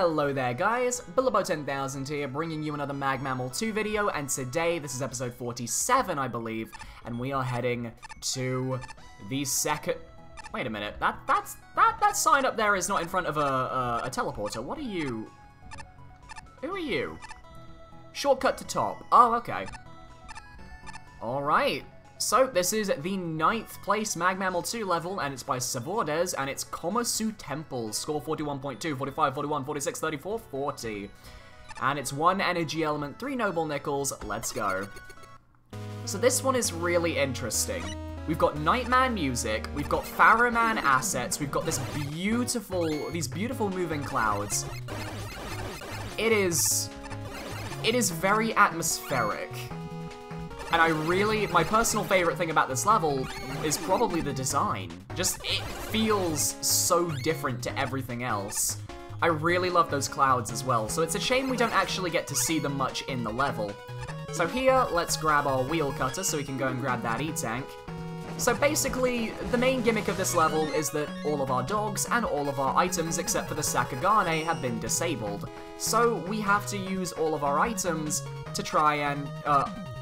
Hello there guys, Bilbo10,000 here, bringing you another Mag Mammal 2 video, and today, this is episode 47 I believe, and we are heading to the second... Wait a minute, that sign up there is not in front of a teleporter. What are you? Who are you? Shortcut to top. Oh, okay. Alright. So, this is the 9th place Mag Mammal 2 level, and it's by Savordes, and it's Komasu Temple. Score 41.2, 45, 41, 46, 34, 40. And it's 1 energy element, 3 noble nickels. Let's go. So this one is really interesting. We've got Nightman music, we've got Pharaohman assets, we've got these beautiful moving clouds. It is very atmospheric. And my personal favorite thing about this level is probably the design. Just, it feels so different to everything else. I really love those clouds as well, so it's a shame we don't actually get to see them much in the level. So here, let's grab our wheel cutter so we can go and grab that E-tank. So basically, the main gimmick of this level is that all of our dogs and all of our items except for the Sakagane have been disabled. So we have to use all of our items to try and,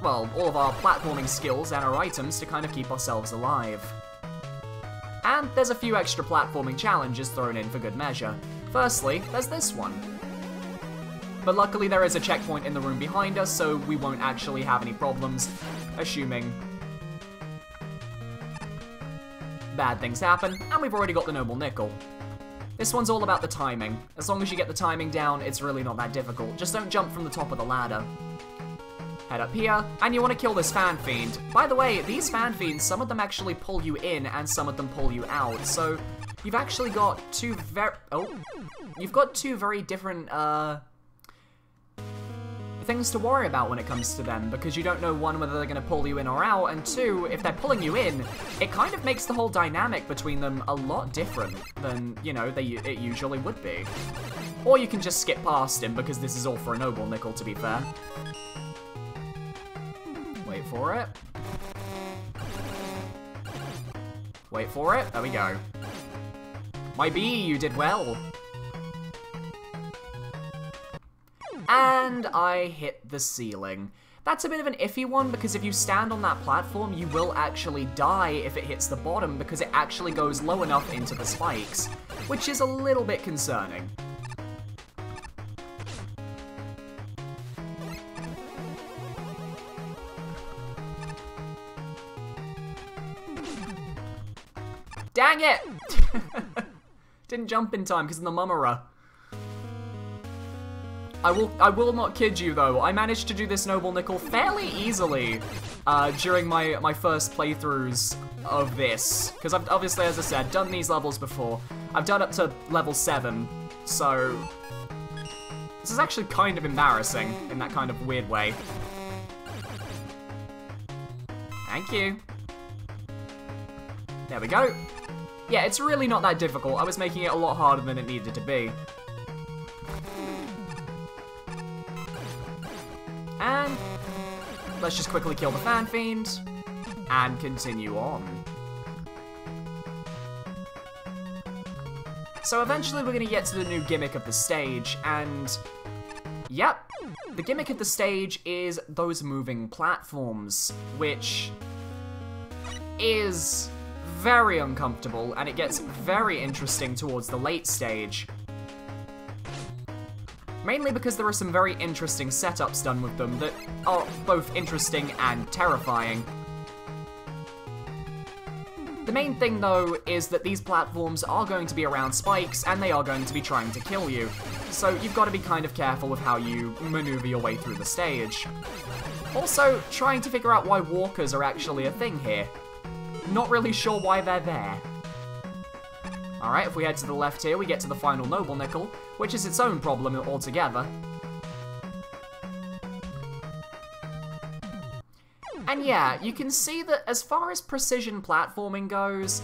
well, all of our platforming skills and our items to kind of keep ourselves alive. And there's a few extra platforming challenges thrown in for good measure. Firstly, there's this one. But luckily there is a checkpoint in the room behind us, so we won't actually have any problems, assuming bad things happen, and we've already got the noble nickel. This one's all about the timing. As long as you get the timing down, it's really not that difficult. Just don't jump from the top of the ladder. Head up here, and you want to kill this fan fiend. By the way, these fan fiends, some of them actually pull you in, and some of them pull you out. So, you've actually got two very different, things to worry about when it comes to them, because you don't know, one, whether they're going to pull you in or out, and two, if they're pulling you in, it kind of makes the whole dynamic between them a lot different than, you know, it usually would be. Or you can just skip past him, because this is all for a noble nickel, to be fair. Wait for it. Wait for it. There we go. My bee, you did well. And I hit the ceiling. That's a bit of an iffy one, because if you stand on that platform, you will actually die if it hits the bottom, because it actually goes low enough into the spikes, which is a little bit concerning. Dang it! Didn't jump in time because of the mummera. I will not kid you though, I managed to do this noble nickel fairly easily during my first playthroughs of this. Because I've obviously, as I said, done these levels before. I've done up to level 7, so this is actually kind of embarrassing in that kind of weird way. Thank you. There we go. Yeah, it's really not that difficult. I was making it a lot harder than it needed to be. And let's just quickly kill the fan fiend and continue on. So eventually we're going to get to the new gimmick of the stage, and yep, the gimmick of the stage is those moving platforms, which is very uncomfortable, and it gets very interesting towards the late stage. Mainly because there are some very interesting setups done with them that are both interesting and terrifying. The main thing, though, is that these platforms are going to be around spikes, and they are going to be trying to kill you. So you've got to be kind of careful with how you maneuver your way through the stage. Also, trying to figure out why walkers are actually a thing here. Not really sure why they're there. Alright, if we head to the left here, we get to the final noble nickel, which is its own problem altogether. And yeah, you can see that as far as precision platforming goes,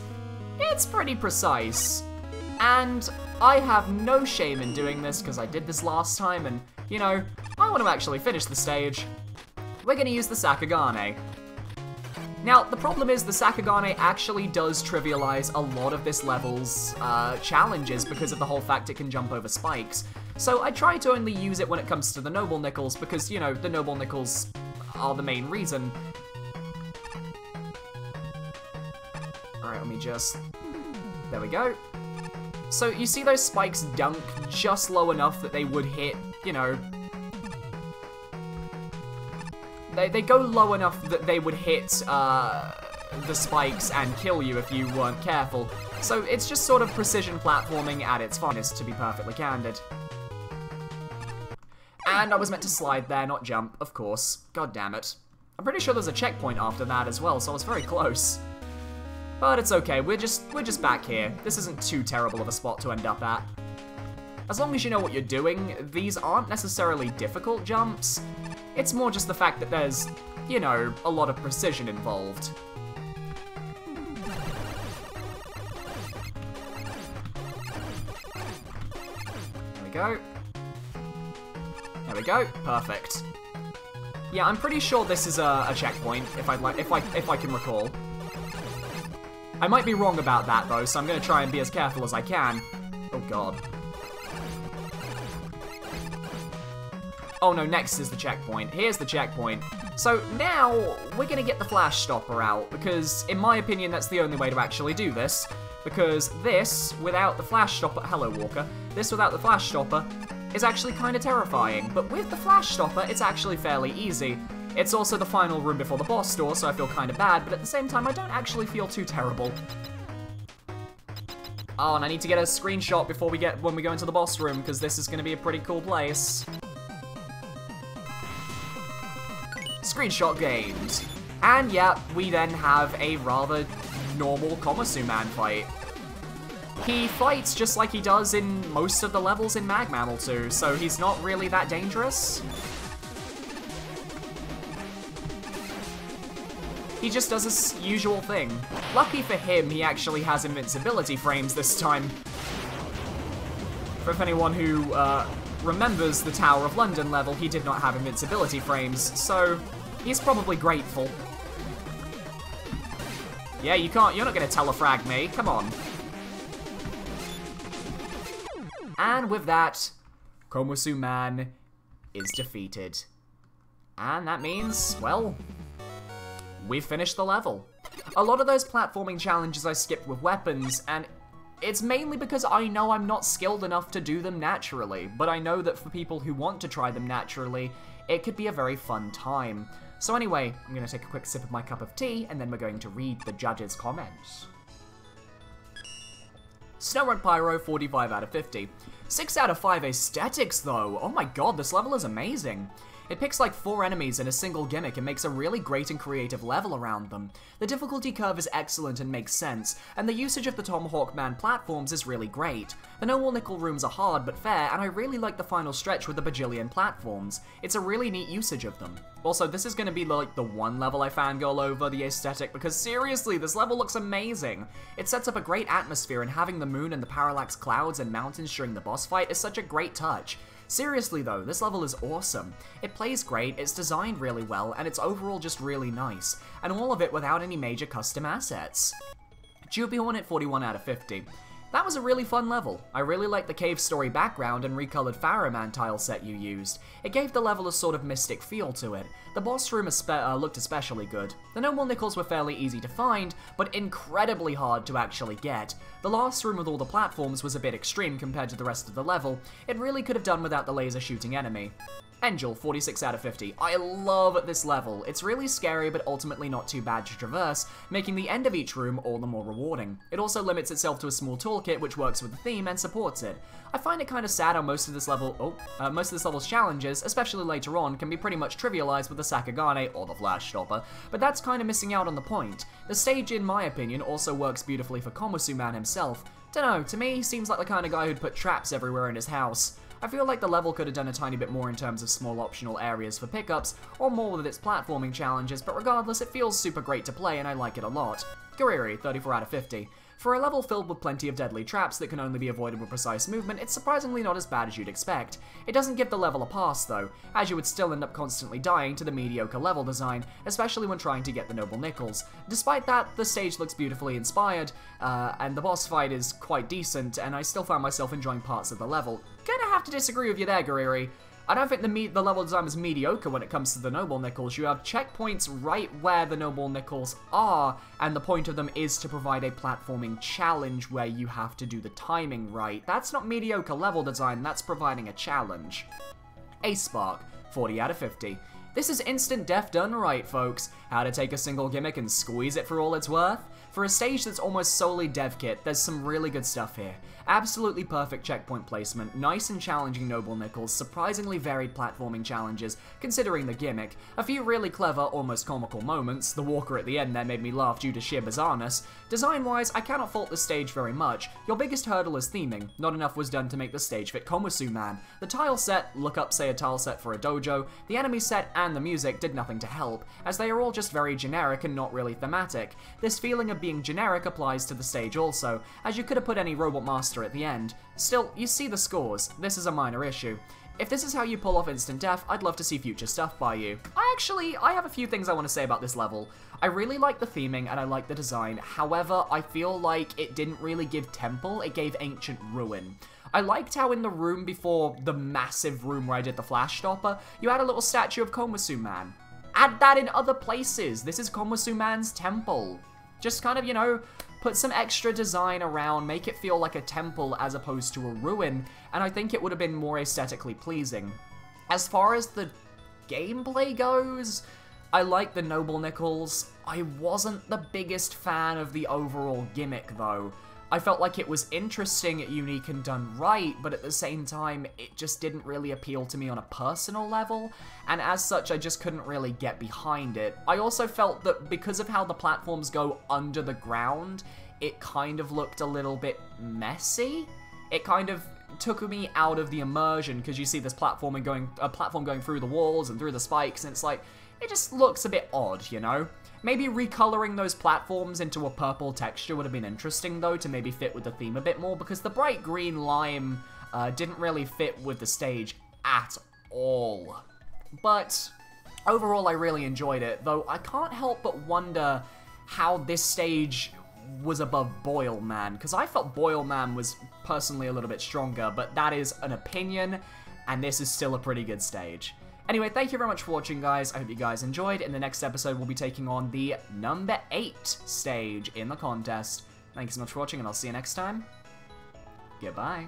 it's pretty precise. And I have no shame in doing this, because I did this last time, and, you know, I want to actually finish the stage. We're going to use the Sakagane. Now, the problem is the Sakagane actually does trivialize a lot of this level's challenges because of the whole fact it can jump over spikes. So I try to only use it when it comes to the noble nickels because, you know, the noble nickels are the main reason. Alright, let me just... There we go. So you see those spikes dunk just low enough that they would hit, you know... They go low enough that they would hit the spikes and kill you if you weren't careful. So it's just sort of precision platforming at its finest, to be perfectly candid. And I was meant to slide there, not jump, of course. God damn it. I'm pretty sure there's a checkpoint after that as well, so I was very close. But it's okay, we're just back here. This isn't too terrible of a spot to end up at. As long as you know what you're doing, these aren't necessarily difficult jumps. It's more just the fact that there's, you know, a lot of precision involved. There we go. There we go. Perfect. Yeah, I'm pretty sure this is a checkpoint, if I can recall. I might be wrong about that though, so I'm gonna try and be as careful as I can. Oh god. Oh no, next is the checkpoint. Here's the checkpoint. So now, we're gonna get the flash stopper out, because in my opinion that's the only way to actually do this. Because this, without the flash stopper, hello Walker, this without the flash stopper is actually kind of terrifying. But with the flash stopper, it's actually fairly easy. It's also the final room before the boss door, so I feel kind of bad, but at the same time I don't actually feel too terrible. Oh, and I need to get a screenshot before when we go into the boss room, because this is gonna be a pretty cool place. Screenshot gained. And yeah, we then have a rather normal Komasu Man fight. He fights just like he does in most of the levels in Mag Mammal 2, so he's not really that dangerous. He just does his usual thing. Lucky for him, he actually has invincibility frames this time. For if anyone who remembers the Tower of London level, he did not have invincibility frames, so he's probably grateful. Yeah, you're not gonna telefrag me, come on. And with that, Komasu Man is defeated. And that means, well, we've finished the level. A lot of those platforming challenges I skipped with weapons, and it's mainly because I know I'm not skilled enough to do them naturally, but I know that for people who want to try them naturally, it could be a very fun time. So anyway, I'm going to take a quick sip of my cup of tea, and then we're going to read the judges' comments. Snowrun Pyro, 45 out of 50. 6 out of 5 aesthetics though, oh my god, this level is amazing. It picks like 4 enemies in a single gimmick and makes a really great and creative level around them. The difficulty curve is excellent and makes sense, and the usage of the Tomahawk Man platforms is really great. The no-wall nickel rooms are hard but fair, and I really like the final stretch with the bajillion platforms. It's a really neat usage of them. Also, this is going to be like the one level I fangirl over the aesthetic, because seriously, this level looks amazing. It sets up a great atmosphere, and having the moon and the parallax clouds and mountains during the boss fight is such a great touch. Seriously though, this level is awesome. It plays great, it's designed really well, and it's overall just really nice, and all of it without any major custom assets. Juby Hornet, 41 out of 50. That was a really fun level. I really liked the cave story background and recolored Pharaohman tile set you used. It gave the level a sort of mystic feel to it. The boss room looked especially good. The no-more nickels were fairly easy to find, but incredibly hard to actually get. The last room with all the platforms was a bit extreme compared to the rest of the level. It really could have done without the laser shooting enemy. Angel, 46 out of 50. I love this level. It's really scary, but ultimately not too bad to traverse, making the end of each room all the more rewarding. It also limits itself to a small toolkit which works with the theme and supports it. I find it kind of sad how most of this level's challenges, especially later on, can be pretty much trivialized with the Sakagane or the Flash Stopper, but that's kind of missing out on the point. The stage, in my opinion, also works beautifully for Komasu Man himself. Dunno, to me, he seems like the kind of guy who'd put traps everywhere in his house. I feel like the level could have done a tiny bit more in terms of small optional areas for pickups, or more with its platforming challenges, but regardless, it feels super great to play and I like it a lot. Gariri, 34 out of 50. For a level filled with plenty of deadly traps that can only be avoided with precise movement, it's surprisingly not as bad as you'd expect. It doesn't give the level a pass though, as you would still end up constantly dying to the mediocre level design, especially when trying to get the noble nickels. Despite that, the stage looks beautifully inspired, and the boss fight is quite decent, and I still found myself enjoying parts of the level. Gonna have to disagree with you there, Gariri. I don't think the level design is mediocre when it comes to the noble nickels. You have checkpoints right where the noble nickels are, and the point of them is to provide a platforming challenge where you have to do the timing right. That's not mediocre level design, that's providing a challenge. Ace Spark, 40 out of 50. This is instant death done right, folks. How to take a single gimmick and squeeze it for all it's worth? For a stage that's almost solely dev kit, there's some really good stuff here. Absolutely perfect checkpoint placement, nice and challenging noble nickels, surprisingly varied platforming challenges, considering the gimmick, a few really clever, almost comical moments, the walker at the end there made me laugh due to sheer bizarreness. Design-wise, I cannot fault the stage very much. Your biggest hurdle is theming. Not enough was done to make the stage fit Komusu Man. The tile set, look up say a tile set for a dojo, the enemy set and the music did nothing to help, as they are all just very generic and not really thematic. This feeling of being generic applies to the stage also, as you could have put any Robot Master at the end. Still, you see the scores. This is a minor issue. If this is how you pull off instant death, I'd love to see future stuff by you. I have a few things I want to say about this level. I really like the theming and I like the design, however, I feel like it didn't really give temple, it gave ancient ruin. I liked how in the room before the massive room where I did the flash stopper, you had a little statue of Komusu Man. Add that in other places. This is Komusu Man's temple. Just kind of, you know, put some extra design around, make it feel like a temple as opposed to a ruin, and I think it would have been more aesthetically pleasing. As far as the gameplay goes, I like the noble nickels. I wasn't the biggest fan of the overall gimmick though. I felt like it was interesting, unique, and done right, but at the same time, it just didn't really appeal to me on a personal level, and as such, I just couldn't really get behind it. I also felt that because of how the platforms go under the ground, it kind of looked a little bit messy. It kind of took me out of the immersion, because you see this platform going through the walls and through the spikes, and it's like, it just looks a bit odd, you know? Maybe recoloring those platforms into a purple texture would have been interesting, though, to maybe fit with the theme a bit more, because the bright green lime didn't really fit with the stage at all. But overall, I really enjoyed it, though I can't help but wonder how this stage was above Boil Man, because I felt Boil Man was personally a little bit stronger, but that is an opinion, and this is still a pretty good stage. Anyway, thank you very much for watching, guys. I hope you guys enjoyed. In the next episode, we'll be taking on the number 8 stage in the contest. Thanks so much for watching, and I'll see you next time. Goodbye.